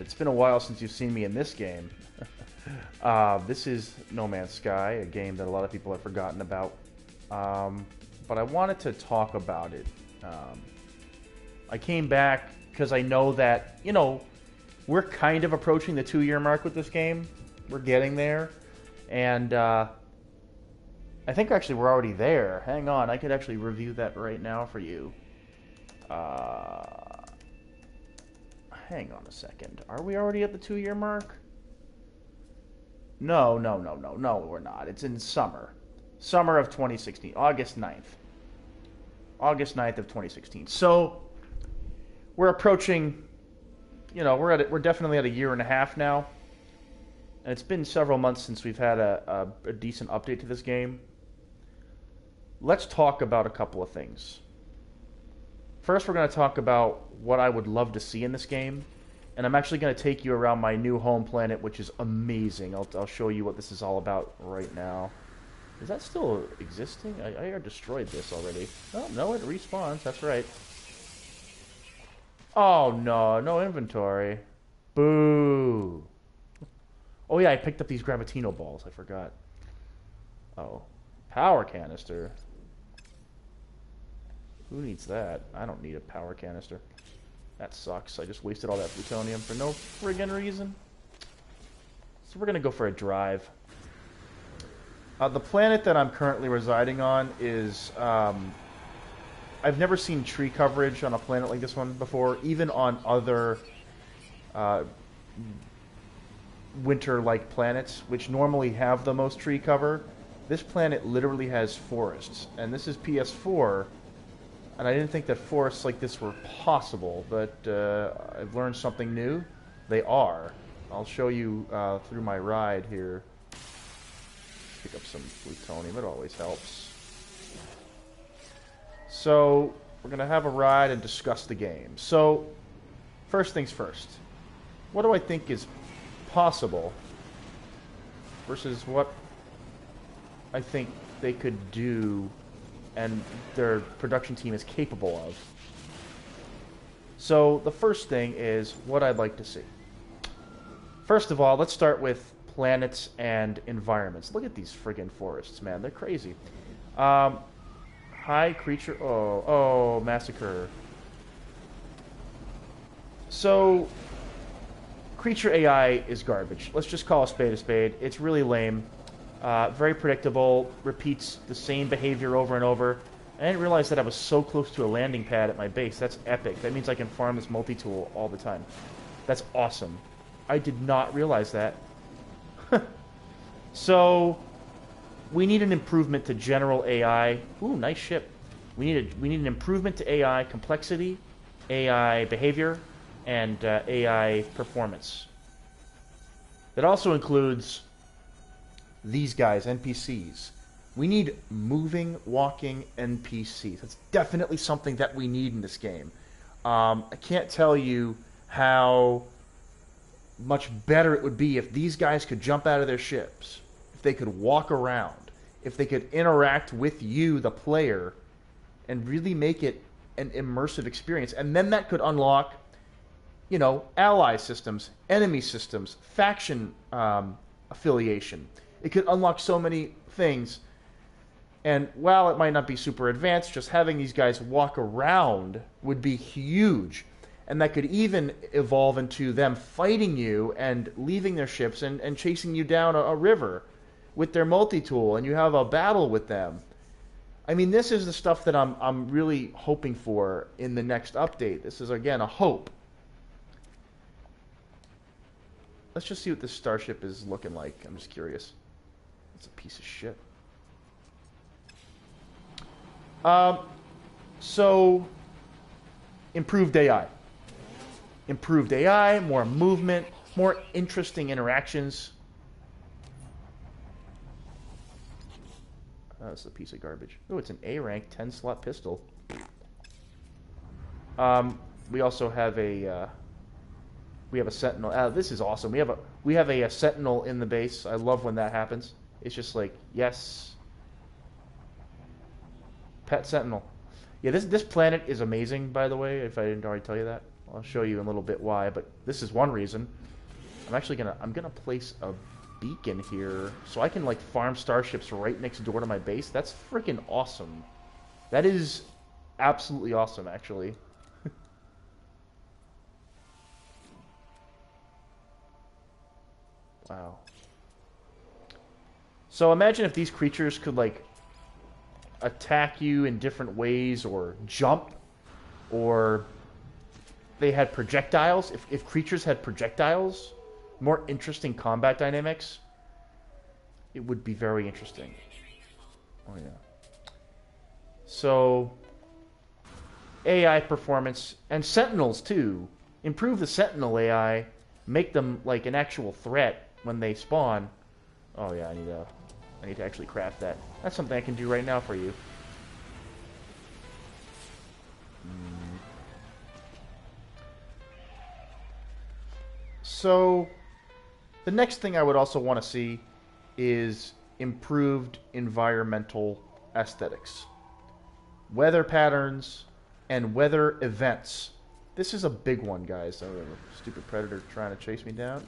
it's been a while since you've seen me in this game. This is No Man's Sky, a game that a lot of people have forgotten about. But I wanted to talk about it. I came back because I know that, we're kind of approaching the 2-year mark with this game. We're getting there. And I think actually we're already there. Hang on, I could actually review that right now for you. Hang on a second. Are we already at the 2-year mark? No, we're not. It's in summer. Summer of 2016. August 9th. August 9th of 2016. So, we're approaching, we're definitely at a year and a half now. And it's been several months since we've had a decent update to this game. Let's talk about a couple of things. First, we're going to talk about what I would love to see in this game. And I'm actually going to take you around my new home planet, which is amazing. I'll show you what this is all about right now. Is that still existing? I destroyed this already. Oh, no, it respawns. That's right. Oh, no. No inventory. Boo. Oh, yeah, I picked up these Gravitino balls. I forgot. Oh. Power canister. Who needs that? I don't need a power canister. That sucks. I just wasted all that plutonium for no friggin' reason. So we're going to go for a drive. The planet that I'm currently residing on is... I've never seen tree coverage on a planet like this one before, even on other winter-like planets, which normally have the most tree cover. This planet literally has forests, and this is PS4, and I didn't think that forests like this were possible, but I've learned something new. They are. I'll show you through my ride here. Pick up some plutonium, it always helps. So, we're going to have a ride and discuss the game. So, first things first. What do I think is possible versus what I think they could do and their production team is capable of? So, the first thing is what I'd like to see. First of all, let's start with planets and environments. Look at these friggin' forests, man. They're crazy. High creature... Oh, massacre. So, creature AI is garbage. Let's just call a spade a spade. It's really lame. Very predictable. Repeats the same behavior over and over. I didn't realize that I was so close to a landing pad at my base. That's epic. That means I can farm this multi-tool all the time. That's awesome. I did not realize that. So, we need an improvement to general AI. Ooh, nice ship. We need an improvement to AI complexity, AI behavior, and AI performance. That also includes these guys, NPCs. We need moving, walking NPCs. That's definitely something that we need in this game. I can't tell you how much better it would be if these guys could jump out of their ships, if they could walk around, if they could interact with you, the player, and really make it an immersive experience. And then that could unlock, ally systems, enemy systems, faction affiliation. It could unlock so many things. And while it might not be super advanced, just having these guys walk around would be huge. And that could even evolve into them fighting you and leaving their ships and chasing you down a river with their multi-tool, and you have a battle with them. I mean, this is the stuff that I'm really hoping for in the next update. This is, again, a hope. Let's just see what this starship is looking like. I'm just curious. It's a piece of shit. So, improved AI. Improved AI, more movement, more interesting interactions. Oh, this is a piece of garbage. Oh, it's an A-rank 10-slot pistol. We also have a sentinel. This is awesome. We have a sentinel in the base. I love when that happens. It's just like, yes, pet sentinel. Yeah, this planet is amazing. By the way, if I didn't already tell you that. I'll show you in a little bit why, but this is one reason. I'm gonna place a beacon here so I can like farm starships right next door to my base. That's freaking awesome. That is absolutely awesome, actually. Wow. So imagine if these creatures could like attack you in different ways, or jump, or they had projectiles. If creatures had projectiles, more interesting combat dynamics, it would be very interesting. Oh yeah. So AI performance and sentinels too. Improve the sentinel AI, make them like an actual threat when they spawn. Oh yeah, I need to actually craft that. That's something I can do right now for you. So, the next thing I would also want to see is improved environmental aesthetics. Weather patterns and weather events. This is a big one, guys. I have a stupid predator trying to chase me down.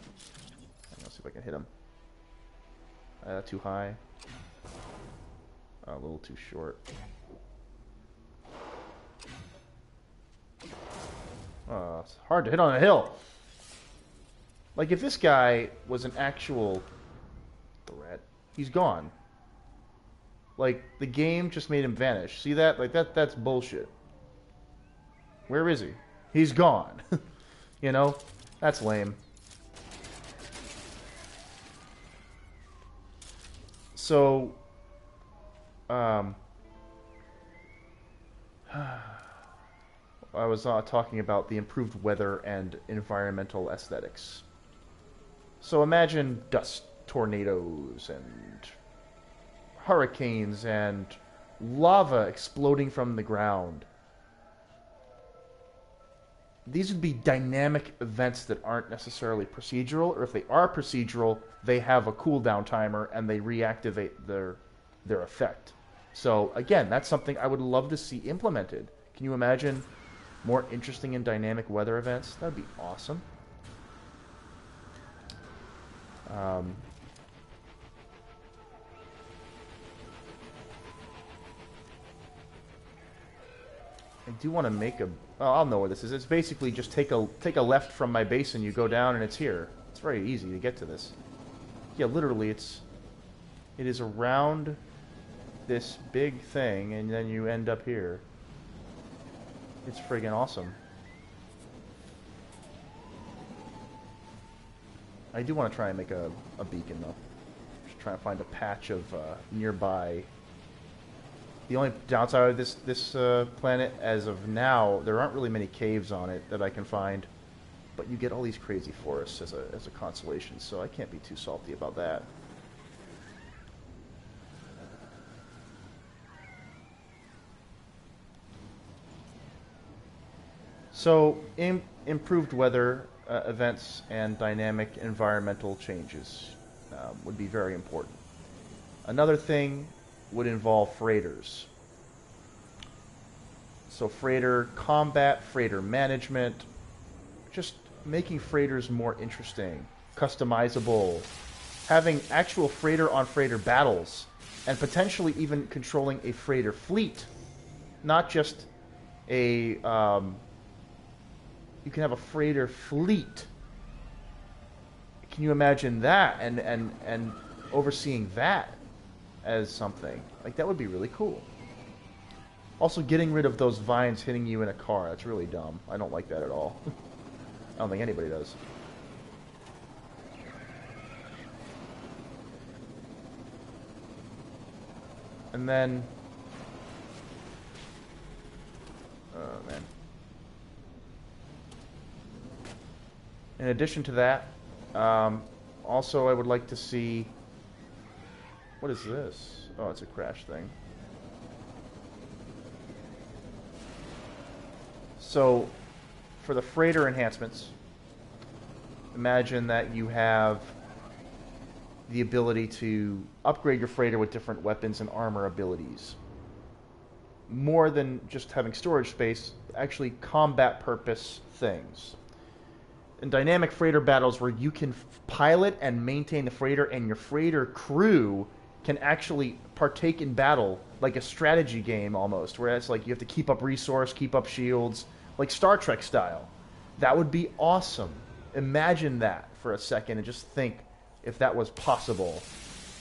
Let's see if I can hit him. Too high. A little too short. It's hard to hit on a hill. Like, if this guy was an actual threat, he's gone. Like, the game just made him vanish. See that? Like, that's bullshit. Where is he? He's gone. You know? That's lame. So, I was talking about the improved weather and environmental aesthetics. So imagine dust tornadoes and hurricanes and lava exploding from the ground. These would be dynamic events that aren't necessarily procedural, or if they are procedural, they have a cooldown timer and they reactivate their effect. So again, that's something I would love to see implemented. Can you imagine more interesting and dynamic weather events? That'd be awesome. I do want to make a... Oh, I'll know where this is. It's basically just take a left from my base and you go down and it's here. It's very easy to get to this. Yeah, literally, it is around this big thing and then you end up here. It's friggin' awesome. I do want to try and make a beacon, though. Just try and find a patch of nearby. The only downside of this planet, as of now, there aren't really many caves on it that I can find. But you get all these crazy forests as a consolation, so I can't be too salty about that. So, improved weather events and dynamic environmental changes would be very important. Another thing would involve freighters. So freighter combat, freighter management, just making freighters more interesting, customizable, having actual freighter-on-freighter battles, and potentially even controlling a freighter fleet, not just a... you can have a freighter fleet. Can you imagine that and overseeing that as something? Like, that would be really cool. Also, getting rid of those vines hitting you in a car. That's really dumb. I don't like that at all. I don't think anybody does. And then... oh, man. In addition to that, also I would like to see... what is this? Oh, it's a crash thing. So, for the freighter enhancements, imagine that you have the ability to upgrade your freighter with different weapons and armor abilities. more than just having storage space, actually combat purpose things. In dynamic freighter battles where you can pilot and maintain the freighter and your freighter crew can actually partake in battle like a strategy game almost, where it's like you have to keep up resource, keep up shields, like Star Trek style. That would be awesome. Imagine that for a second and just think if that was possible.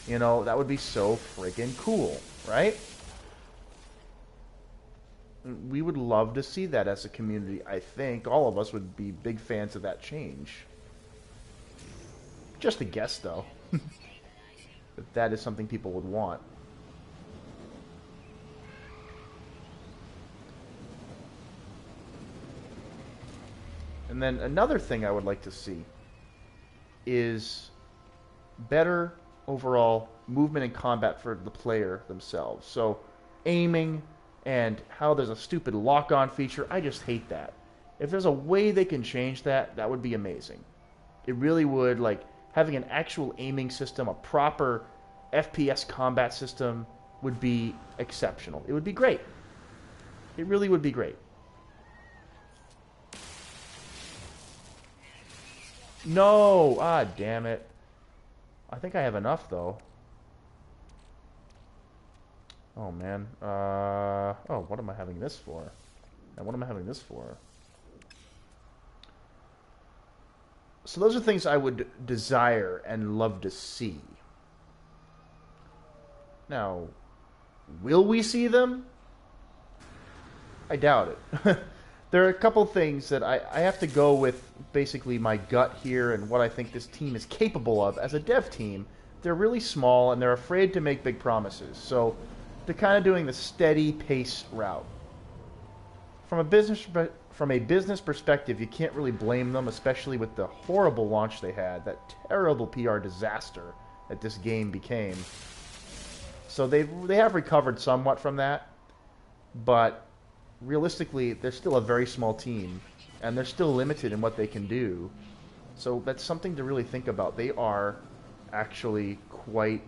You know, that would be so friggin' cool, right? We would love to see that as a community. I think all of us would be big fans of that change. Just a guess, though. But that is something people would want. And then another thing I would like to see is better overall movement and combat for the player themselves. So aiming and how there's a stupid lock-on feature, I just hate that. If there's a way they can change that, that would be amazing. It really would. Like having an actual aiming system, a proper FPS combat system would be exceptional. It would be great. It really would be great. No! Ah, damn it. I think I have enough, though. Oh, man. Oh, what am I having this for? And what am I having this for? So those are things I would desire and love to see. Now, will we see them? I doubt it. There are a couple things that I have to go with basically my gut here and what I think this team is capable of as a dev team. They're really small and they're afraid to make big promises. So they're kind of doing the steady pace route. From a business perspective, you can't really blame them, especially with the horrible launch they had, that terrible PR disaster that this game became. So they have recovered somewhat from that, but realistically, they're still a very small team, and they're still limited in what they can do. So that's something to really think about. They are actually quite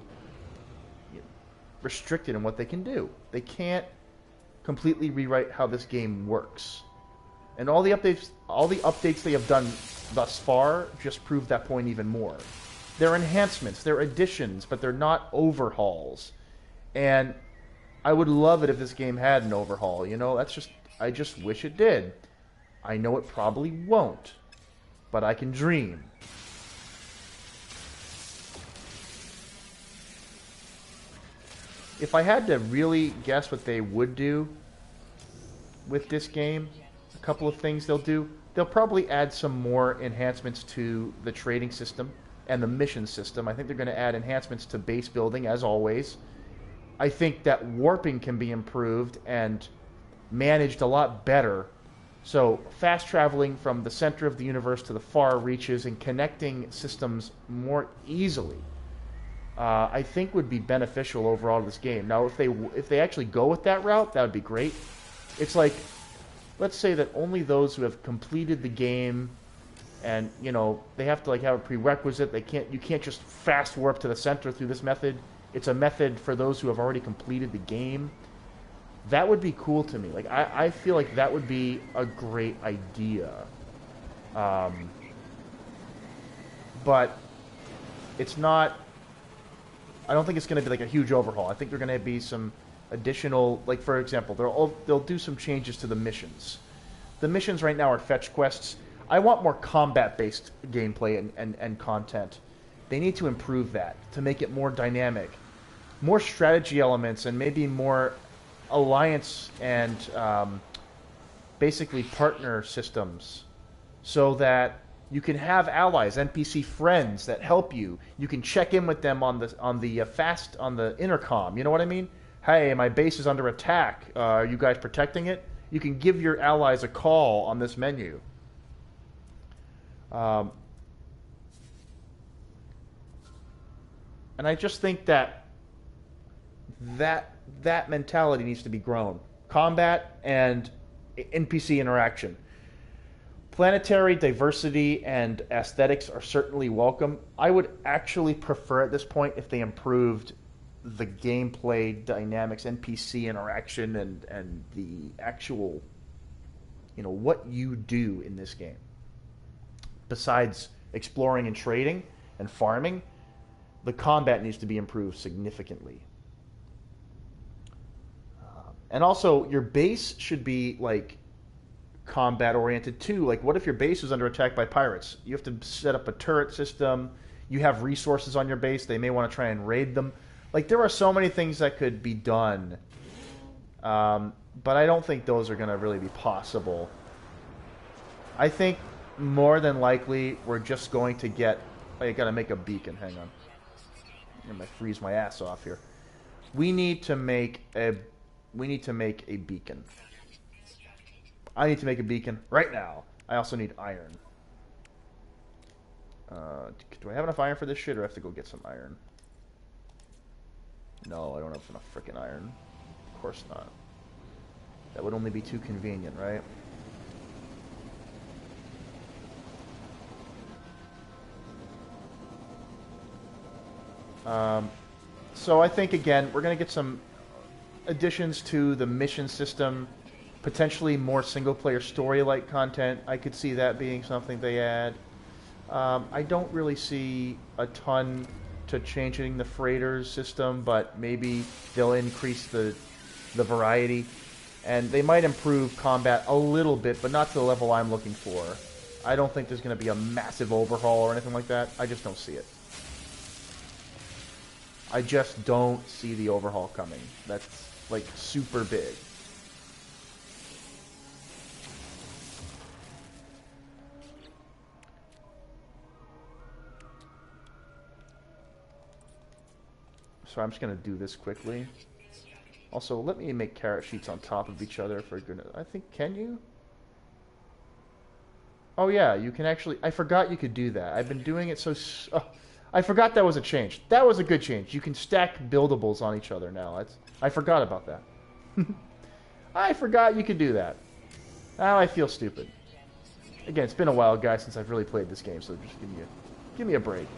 restricted in what they can do. They can't completely rewrite how this game works. And all the updates they have done thus far just prove that point even more. They're enhancements, they're additions, but they're not overhauls. And I would love it if this game had an overhaul, you know, I just wish it did. I know it probably won't, but I can dream. If I had to really guess what they would do with this game, a couple of things they'll do. They'll probably add some more enhancements to the trading system and the mission system. I think they're going to add enhancements to base building, as always. I think that warping can be improved and managed a lot better. So fast traveling from the center of the universe to the far reaches and connecting systems more easily, I think would be beneficial overall to this game. Now, if they actually go with that route, that would be great. It's like, let's say that only those who have completed the game, and you know they have to like have a prerequisite. You can't just fast warp to the center through this method. It's a method for those who have already completed the game. That would be cool to me. Like I feel like that would be a great idea. But it's not. I don't think it's going to be like a huge overhaul. I think there are going to be some additional, like for example, they'll do some changes to the missions. The missions right now are fetch quests. I want more combat-based gameplay and content. They need to improve that to make it more dynamic, more strategy elements, and maybe more alliance and basically partner systems, so that you can have allies, NPC friends that help you. You can check in with them on the intercom. You know what I mean? Hey, my base is under attack. Are you guys protecting it? You can give your allies a call on this menu. And I just think that mentality needs to be grown. Combat and NPC interaction. Planetary diversity and aesthetics are certainly welcome. I would actually prefer at this point if they improved the gameplay dynamics, NPC interaction, and the actual, what you do in this game. Besides exploring and trading and farming, the combat needs to be improved significantly. And also, your base should be like combat oriented too. Like, what if your base is under attack by pirates? You have to set up a turret system. You have resources on your base. They may want to try and raid them. Like, there are so many things that could be done, but I don't think those are going to really be possible. I think more than likely we're just going to get. I got to make a beacon. Hang on. I'm going to freeze my ass off here. We need to make a beacon. I need to make a beacon right now. I also need iron. Do I have enough iron for this shit, or I have to go get some iron? No, I don't have enough frickin' iron. Of course not. That would only be too convenient, right? So I think, again, we're going to get some additions to the mission system, potentially more single-player story-like content. I could see that being something they add. I don't really see a ton to changing the freighters system, but maybe they'll increase the variety, and they might improve combat a little bit, but not to the level I'm looking for. I don't think there's going to be a massive overhaul or anything like that. I just don't see it. I just don't see the overhaul coming. That's, like, super big. So I'm just going to do this quickly. Also, let me make carrot sheets on top of each other for goodness. I think, can you? Oh yeah, you can actually. I forgot you could do that. I've been doing it so. I forgot that was a change. That was a good change. You can stack buildables on each other now. I forgot about that. I forgot you could do that. Now I feel stupid. Again, it's been a while, guys, since I've really played this game, so just give me a break.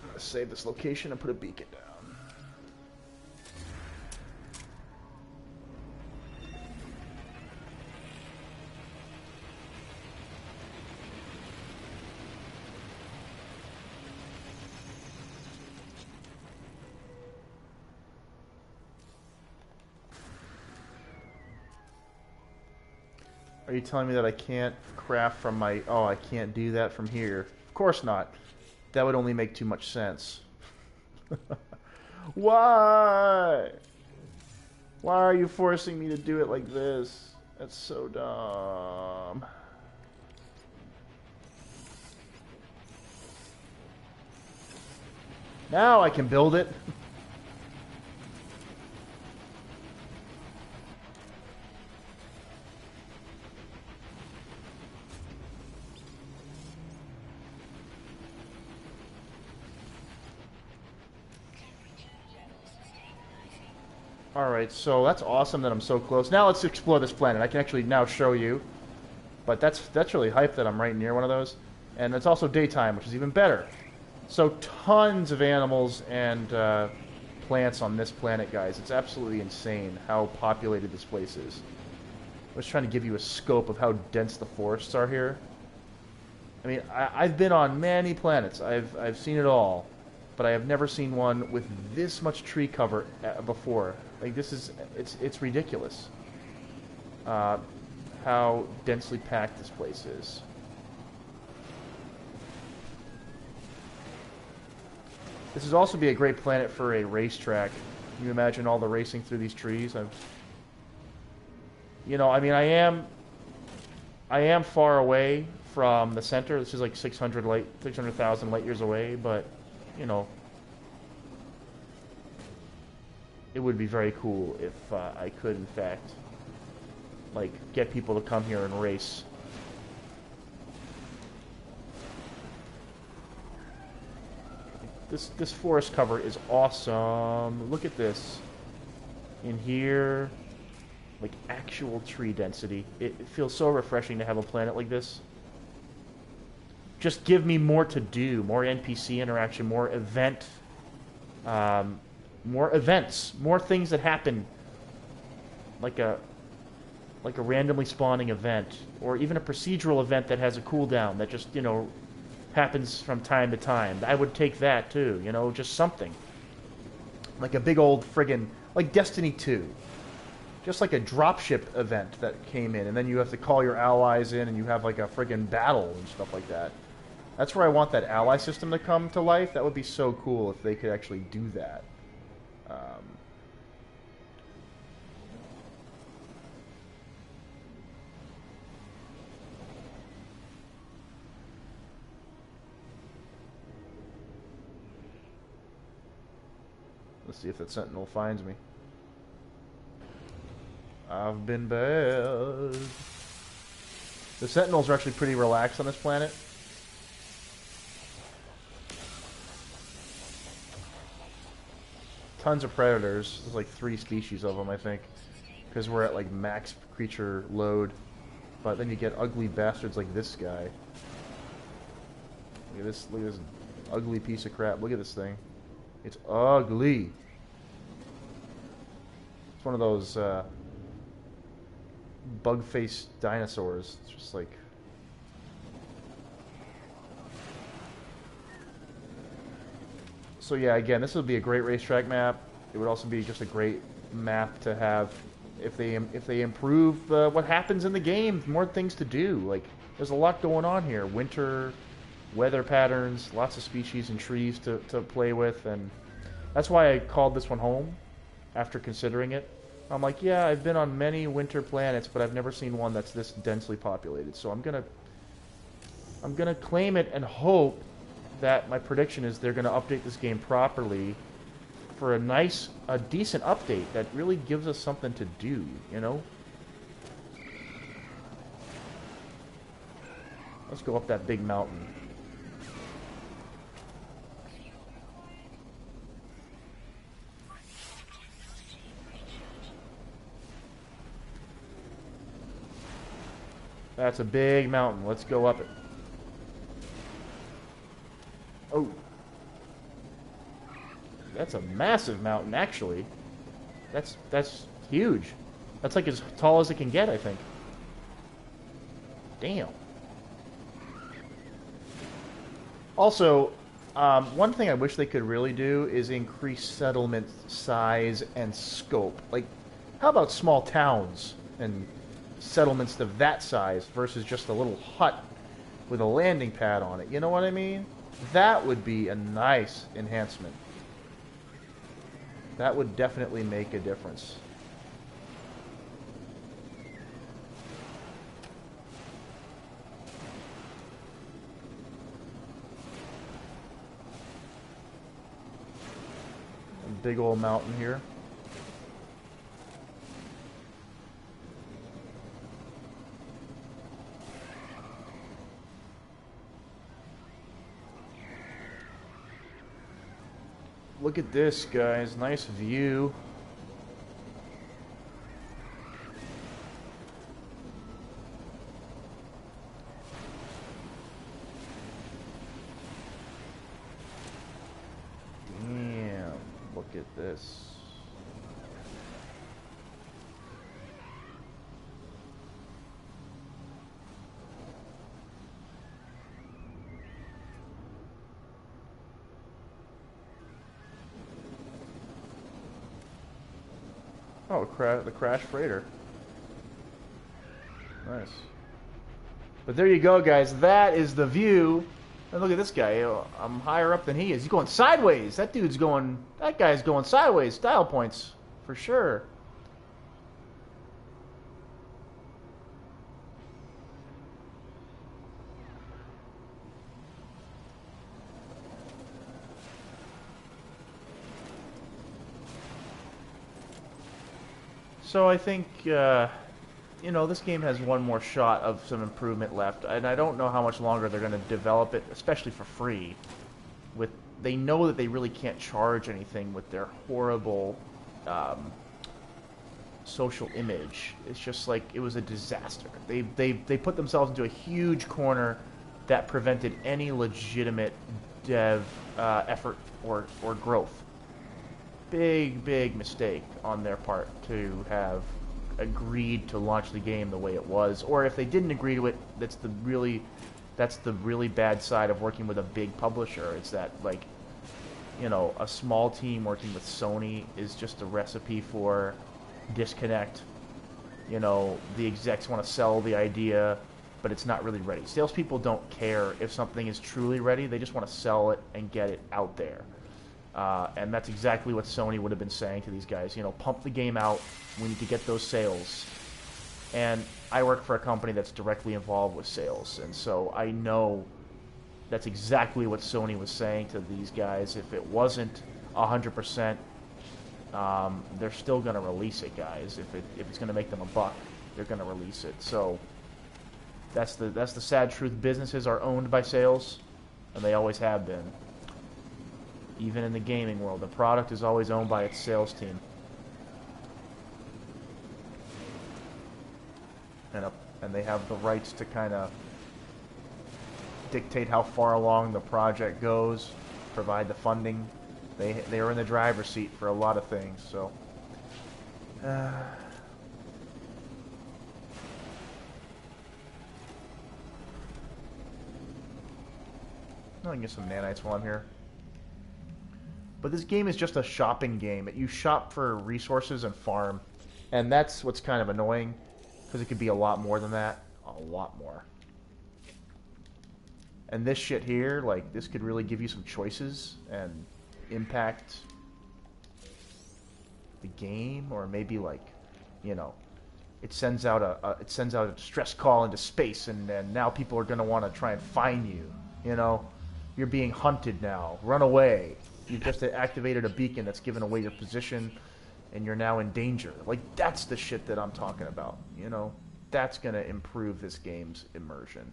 I'm gonna save this location and put a beacon down. Are you telling me that I can't craft from my... Oh, I can't do that from here. Of course not. That would only make too much sense. Why? Why are you forcing me to do it like this? That's so dumb. Now I can build it. Alright, so that's awesome that I'm so close. Now let's explore this planet. I can actually now show you. But that's really hype that I'm right near one of those. And it's also daytime, which is even better. So tons of animals and plants on this planet, guys. It's absolutely insane how populated this place is. I was trying to give you a scope of how dense the forests are here. I mean, I've been on many planets. I've seen it all. But I have never seen one with this much tree cover before. Like, this is, it's ridiculous. How densely packed this place is. This would also be a great planet for a racetrack. Can you imagine all the racing through these trees? You know, I mean, I am far away from the center. This is like 600,000 light years away, but you know, it would be very cool if I could, in fact, like, get people to come here and race. This forest cover is awesome. Look at this. In here, like actual tree density. It feels so refreshing to have a planet like this. Just give me more to do, more NPC interaction, more more events, more things that happen, like a randomly spawning event, or even a procedural event that has a cooldown that just, you know, happens from time to time. I would take that too, you know, just something. Like a big old friggin', like Destiny 2. Just like a dropship event that came in, and then you have to call your allies in, and you have like a friggin' battle and stuff like that. That's where I want that ally system to come to life. That would be so cool if they could actually do that. Let's see if that sentinel finds me. I've been bad. The sentinels are actually pretty relaxed on this planet. Tons of predators. There's like 3 species of them, I think, because we're at like max creature load. But then you get ugly bastards like this guy. Look at this ugly piece of crap. Look at this thing. It's ugly. It's one of those bug-faced dinosaurs. It's just like... So yeah, again, this would be a great racetrack map. It would also be just a great map to have if they improve what happens in the game. More things to do. Like, there's a lot going on here. Winter, weather patterns, lots of species and trees to play with, and that's why I called this one home after considering it. I'm like, yeah, I've been on many winter planets, but I've never seen one that's this densely populated. So I'm gonna claim it and hope that my prediction is they're going to update this game properly for a decent update that really gives us something to do, you know? Let's go up that big mountain. That's a big mountain. Let's go up it. Oh. That's a massive mountain, actually. That's huge. That's like as tall as it can get, I think. Damn. Also, one thing I wish they could really do is increase settlement size and scope. Like, how about small towns and settlements of that size versus just a little hut with a landing pad on it? You know what I mean? That would be a nice enhancement. That would definitely make a difference. A big old mountain here. Look at this, guys. Nice view. Damn. Look at this. Oh, the crash freighter. Nice. But there you go, guys. That is the view. And look at this guy. I'm higher up than he is. He's going sideways. That guy's going sideways. Style points, for sure. So I think, you know, this game has one more shot of some improvement left, and I don't know how much longer they're going to develop it, especially for free. They know that they really can't charge anything with their horrible social image. It's just like it was a disaster. They put themselves into a huge corner that prevented any legitimate dev effort or growth. Big mistake on their part to have agreed to launch the game the way it was, or if they didn't agree to it, that's the really bad side of working with a big publisher. It's that, like, you know, a small team working with Sony is just a recipe for disconnect. You know, the execs want to sell the idea, but it's not really ready. Salespeople don't care if something is truly ready. They just want to sell it and get it out there. And that's exactly what Sony would have been saying to these guys. You know, pump the game out. We need to get those sales. And I work for a company that's directly involved with sales, and so I know that's exactly what Sony was saying to these guys. If it wasn't 100%, they're still going to release it, guys. If it's going to make them a buck, they're going to release it. So that's the sad truth. Businesses are owned by sales, and they always have been. Even in the gaming world, the product is always owned by its sales team. And they have the rights to kind of dictate how far along the project goes, provide the funding. They are in the driver's seat for a lot of things. So, I can get some nanites while I'm here. But this game is just a shopping game. You shop for resources and farm, and that's what's kind of annoying. Because it could be a lot more than that. A lot more. And this shit here, like, this could really give you some choices and impact the game. Or maybe, like, you know, it sends out a distress call into space, and now people are going to want to try and find you. You know, you're being hunted now. Run away. You've just activated a beacon that's given away your position, and you're now in danger. Like, that's the shit that I'm talking about, you know? That's going to improve this game's immersion.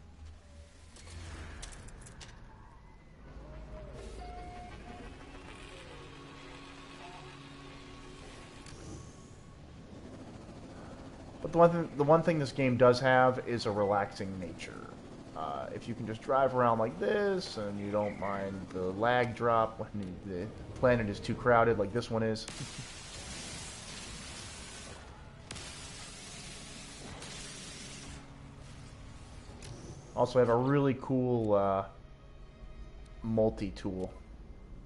But the one thing this game does have is a relaxing nature. If you can just drive around like this, and you don't mind the lag drop when the planet is too crowded like this one is. Also, I have a really cool multi-tool.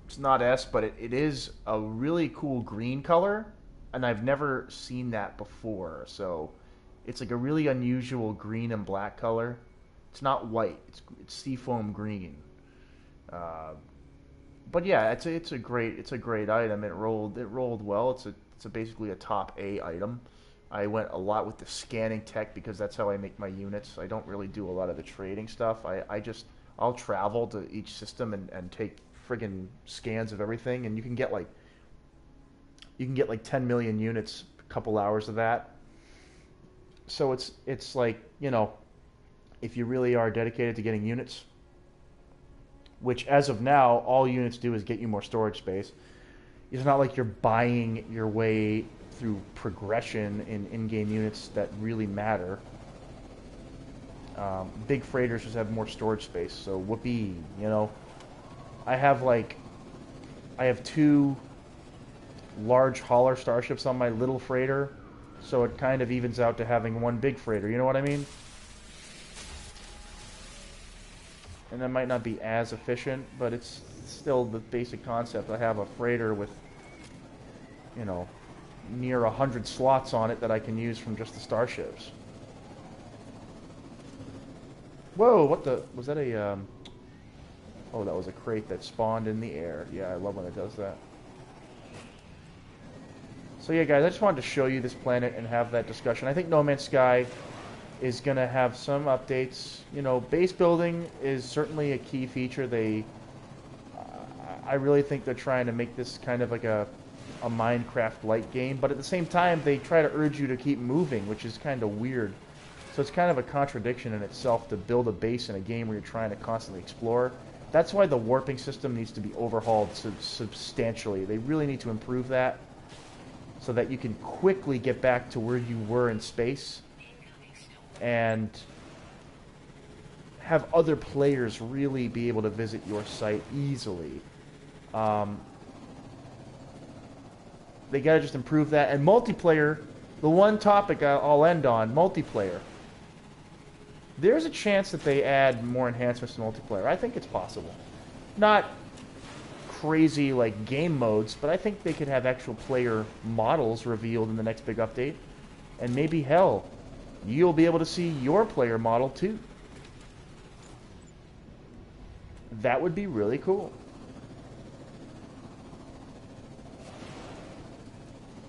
It's not S, but it is a really cool green color, and I've never seen that before. So it's like a really unusual green and black color. It's not white. It's seafoam green. But yeah, it's a great item. It rolled well. It's basically a top A item. I went a lot with the scanning tech because that's how I make my units. I don't really do a lot of the trading stuff. I'll travel to each system and take friggin' scans of everything, and you can get like 10 million units, a couple hours of that. So it's like, you know, if you really are dedicated to getting units, which as of now all units do is get you more storage space. It's not like you're buying your way through progression in-game units that really matter. Big freighters just have more storage space, so whoopee, you know. I have 2 large hauler starships on my little freighter, so it kind of evens out to having 1 big freighter, you know what I mean? And that might not be as efficient, but it's still the basic concept. I have a freighter with, you know, near 100 slots on it that I can use from just the starships. Whoa, what the... Was that a... Oh, that was a crate that spawned in the air. Yeah, I love when it does that. So yeah, guys, I just wanted to show you this planet and have that discussion. I think No Man's Sky is going to have some updates. You know, base building is certainly a key feature. I really think they're trying to make this kind of like a Minecraft-like game, but at the same time, they try to urge you to keep moving, which is kind of weird. So it's kind of a contradiction in itself to build a base in a game where you're trying to constantly explore. That's why the warping system needs to be overhauled substantially. They really need to improve that so that you can quickly get back to where you were in space and have other players really be able to visit your site easily. They gotta just improve that. And multiplayer, the one topic I'll end on, multiplayer. There's a chance that they add more enhancements to multiplayer. I think it's possible. Not crazy like game modes, but I think they could have actual player models revealed in the next big update. And maybe, hell, you'll be able to see your player model too. That would be really cool.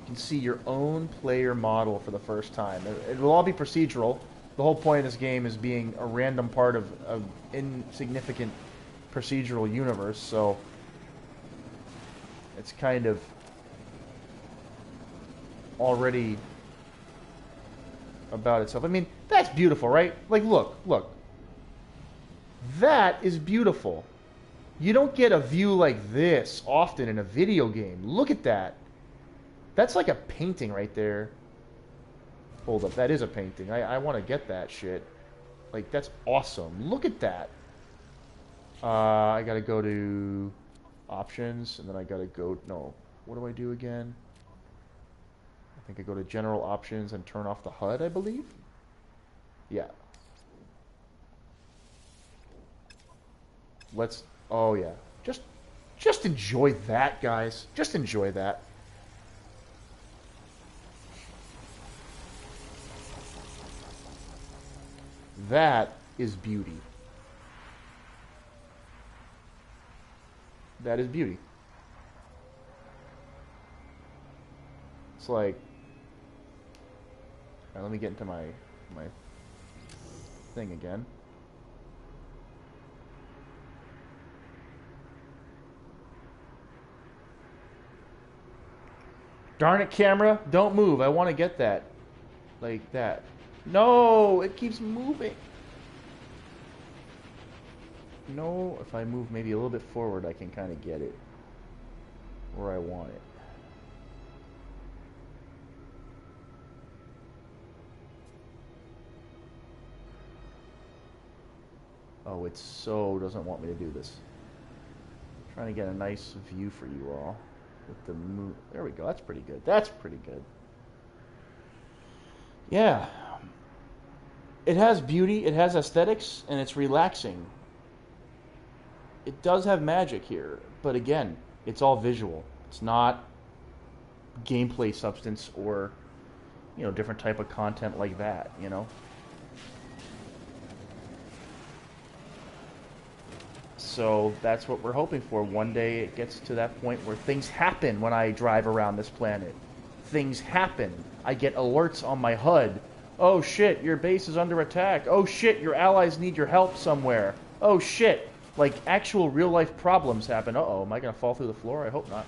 You can see your own player model for the first time. It'll all be procedural. The whole point of this game is being a random part of an insignificant procedural universe, so it's kind of already about itself. I mean, that's beautiful, right? Like, look. That is beautiful. You don't get a view like this often in a video game. Look at that. That's like a painting right there. Hold up, that is a painting. I want to get that shit. Like, that's awesome. Look at that. I gotta go to options, and then I gotta go... No, what do I do again? I think I go to general options and turn off the HUD, I believe? Yeah. Let's... Oh, yeah. Just enjoy that, guys. Just enjoy that. That is beauty. That is beauty. It's like... Now let me get into my thing again. Darn it, camera. Don't move. I want to get that. Like that. No, it keeps moving. No, if I move maybe a little bit forward, I can kind of get it where I want it. Oh, it so doesn't want me to do this. I'm trying to get a nice view for you all with the move. There we go. That's pretty good. That's pretty good. Yeah. It has beauty, it has aesthetics, and it's relaxing. It does have magic here, but again, it's all visual. It's not gameplay substance or, you know, different type of content like that, you know? So that's what we're hoping for. One day it gets to that point where things happen when I drive around this planet. Things happen. I get alerts on my HUD. Oh shit, your base is under attack. Oh shit, your allies need your help somewhere. Oh shit, like actual real life problems happen. Uh-oh, am I going to fall through the floor? I hope not.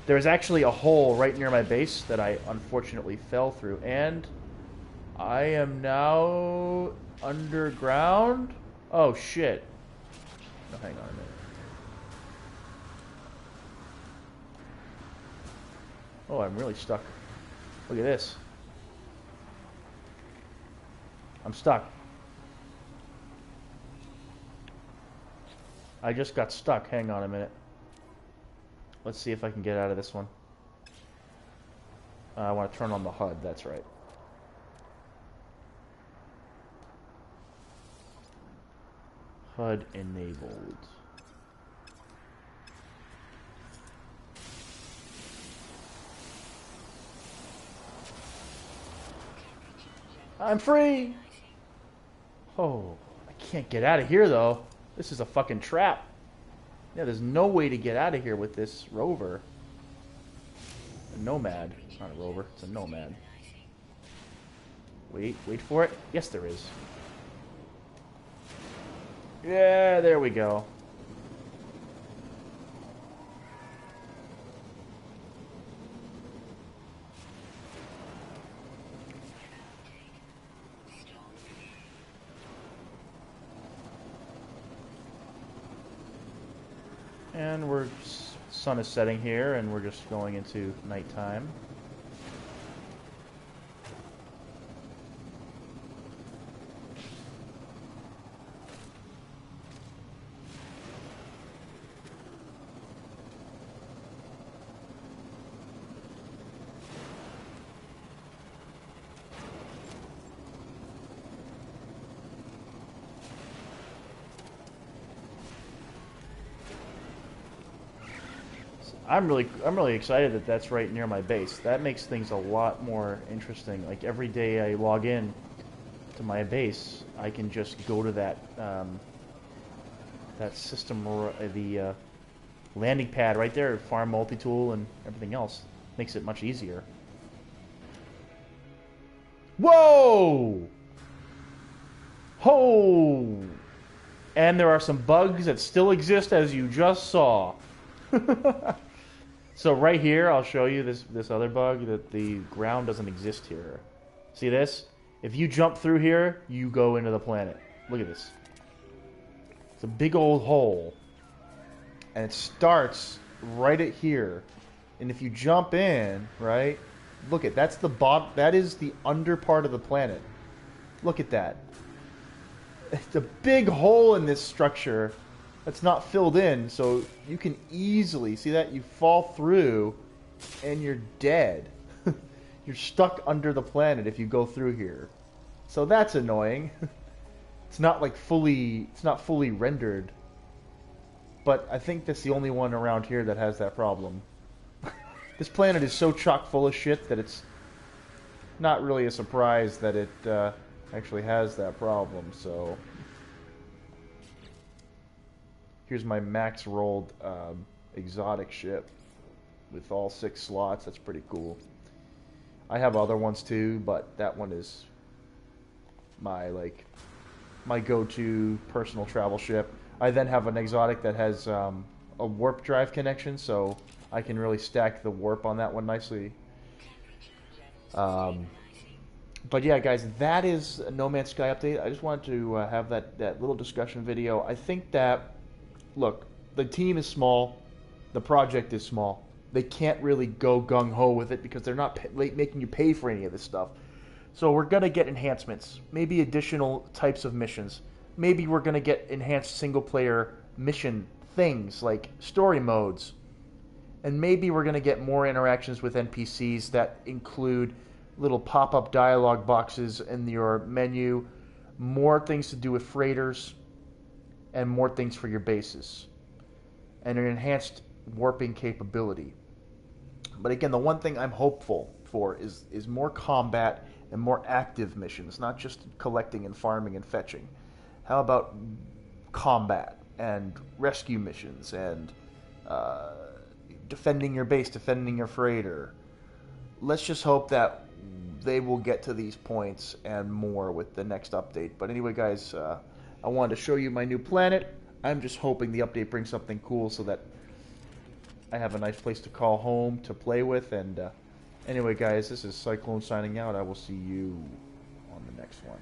There's actually a hole right near my base that I unfortunately fell through. And I am now underground? Oh shit. Oh, hang on a minute. Oh, I'm really stuck. Look at this. I'm stuck. I just got stuck. Hang on a minute. Let's see if I can get out of this one. I want to turn on the HUD. That's right. HUD enabled. I'm free! Oh, I can't get out of here though. This is a fucking trap. Yeah, there's no way to get out of here with this rover. A nomad. It's not a rover, it's a nomad. Wait for it. Yes, there is. Yeah, there we go. And sun is setting here, and we're just going into nighttime. I'm really excited that that's right near my base. That makes things a lot more interesting. Like every day I log in to my base, I can just go to that that system, the landing pad right there, farm multi-tool and everything else. Makes it much easier. Whoa! Ho! And there are some bugs that still exist, as you just saw. So right here, I'll show you this other bug, that the ground doesn't exist here. See this? If you jump through here, you go into the planet. Look at this. It's a big old hole. And it starts right at here. And if you jump in, right? Look at, that's the bottom, that is the under part of the planet. Look at that. It's a big hole in this structure that's not filled in, so you can easily see that you fall through and you're dead. You're stuck under the planet if you go through here. So that's annoying. It's not like fully rendered. But I think that's the only one around here that has that problem. This planet is so chock full of shit that it's not really a surprise that it actually has that problem. So here's my max rolled exotic ship with all 6 slots. That's pretty cool. I have other ones too, but that one is my go-to personal travel ship. I then have an exotic that has a warp drive connection, so I can really stack the warp on that one nicely. But yeah, guys, that is a No Man's Sky update. I just wanted to have that little discussion video. I think that, look, the team is small, the project is small. They can't really go gung-ho with it because they're not making you pay for any of this stuff. So we're going to get enhancements, maybe additional types of missions. Maybe we're going to get enhanced single-player mission things like story modes. And maybe we're going to get more interactions with NPCs that include little pop-up dialogue boxes in your menu, more things to do with freighters, and more things for your bases. And an enhanced warping capability. But again, the one thing I'm hopeful for is more combat and more active missions, not just collecting and farming and fetching. How about combat and rescue missions and defending your base, defending your freighter? Let's just hope that they will get to these points and more with the next update. But anyway, guys, I wanted to show you my new planet. I'm just hoping the update brings something cool so that I have a nice place to call home to play with. And anyway, guys, this is Cyclone signing out. I will see you on the next one.